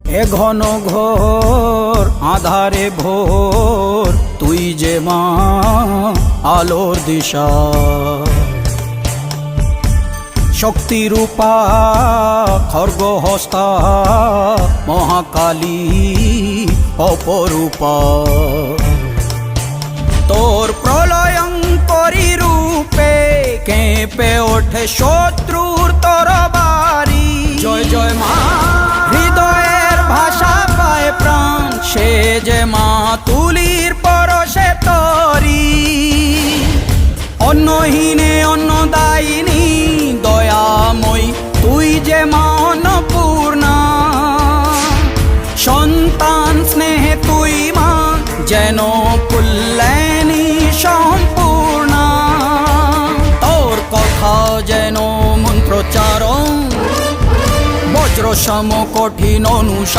এ ঘন ঘোর আধারে ভোর তুই যে মা আলোর দিশা, শক্তিরূপা খর্গহস্তা মহাকালী অপরূপা। তোর প্রলয়ঙ্করী রূপে কেঁপে ওঠে শত্রুর তরবারি। জয় জয় মা, হৃদয়ের ভাষা পায় প্রাণ, সে যে মা তুলির পরশে তরি। অন্নহীনে অন্নদায়িনী দয়াময়ী, তুই যে মা অন্নপূর্ণা। সন্তান স্নেহে তুই মা যেন কল্যাণী সম্পূর্ণা। তোর কথা যেন মন্ত্রোচ্চারণ, বজ্র সম কঠিন অনুশাসন।